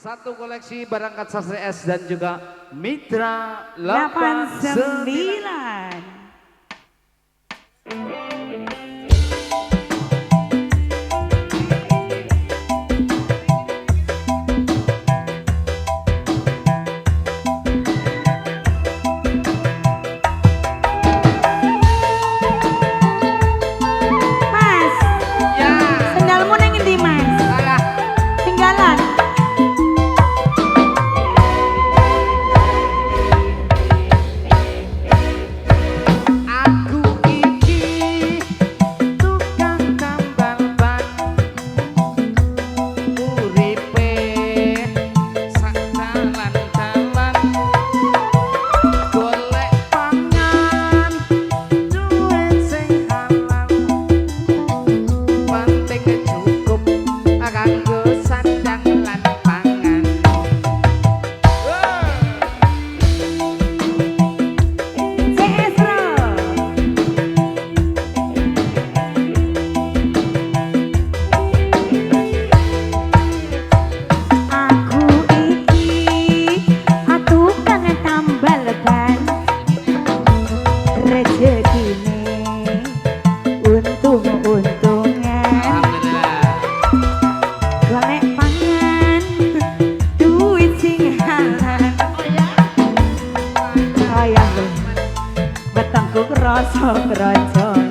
Satu koleksi barang Kat Sasri S dan juga Mitra 89. Rasa keroncolan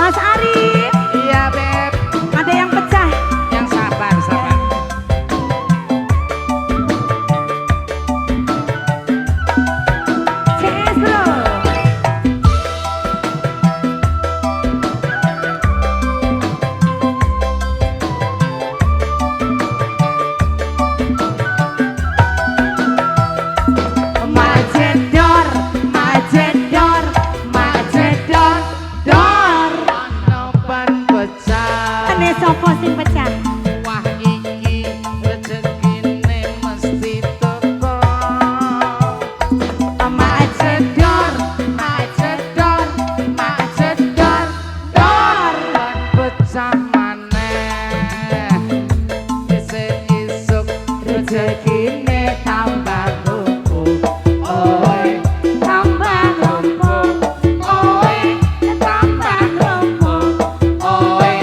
Mas Ari. Iya Beb. Ada yang pecah. Yang sabar. CS bro. Sopo sing pecah? Wah iki rezekine mesti teko. Mak jedor, dor pecah maneh. Isuk rezekine tambah numpuk. Oi, tambah numpuk. Oi, tambah numpuk. Oi,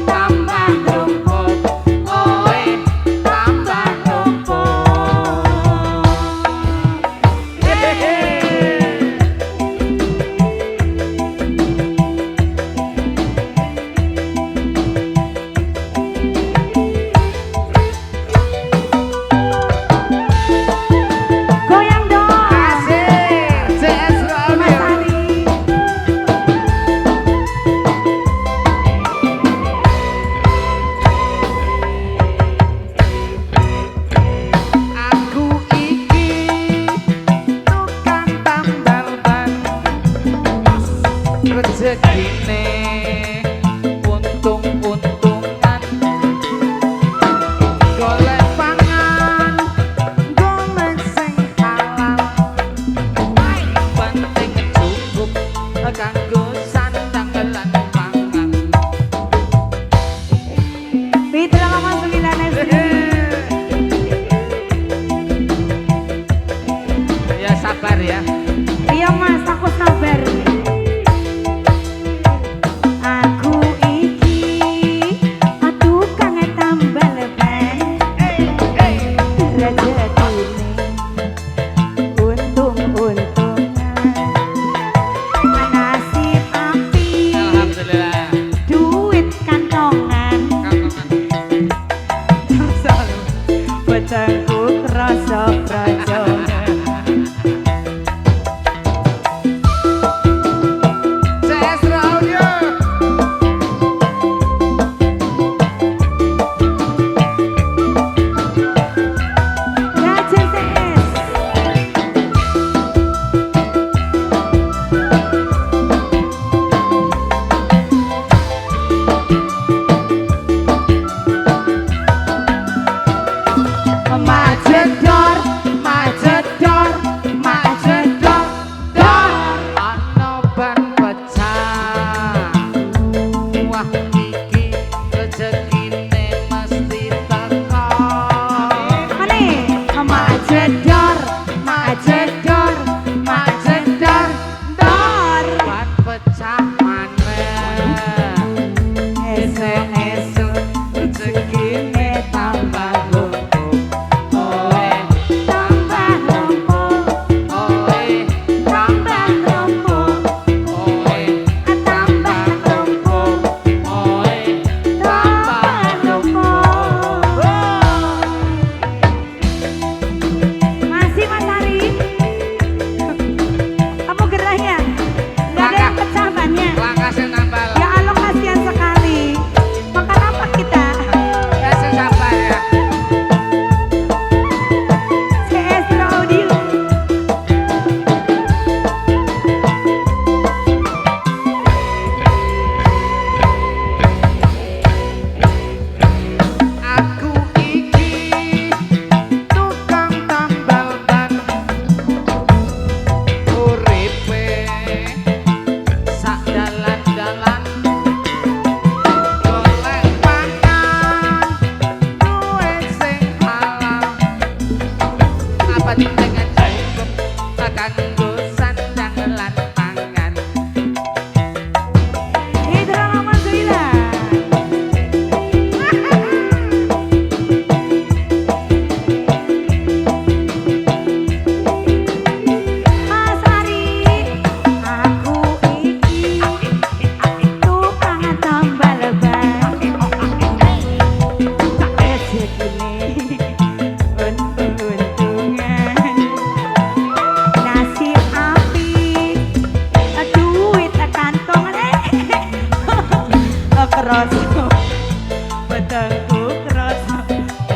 tambah numpuk.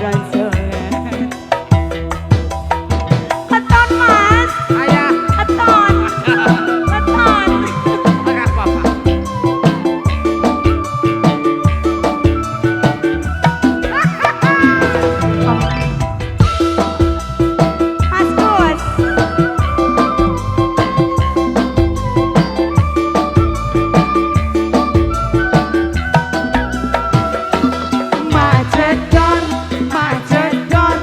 Rongsokan. Keton mas. Ayah. Keton. Keton. Enggak apa-apa. Mas Gus. Macedon, macedon,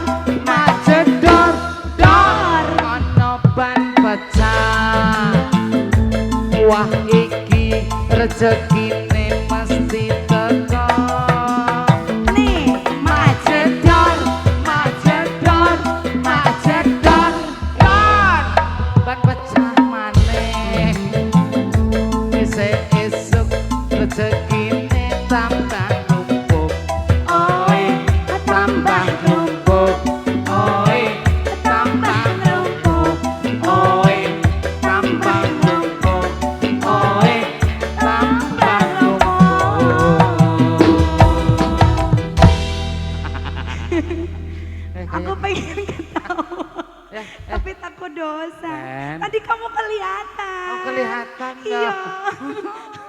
macedon, dor. Ono ban pecah. Wah iki rezekine mesti teko. Nih, Macedon, macedon, macedon, dor. Ban pecah maneh. Esuk rezekine tambah numpuk. Oi, tambah numpuk. Oi, tambah numpuk. Oi, tambah numpuk. Oi, tambah numpuk. aku pengen ketawa. Tapi takut dosa. Ken. Tadi kamu kelihatan. Oh, kelihatan Iya. dong.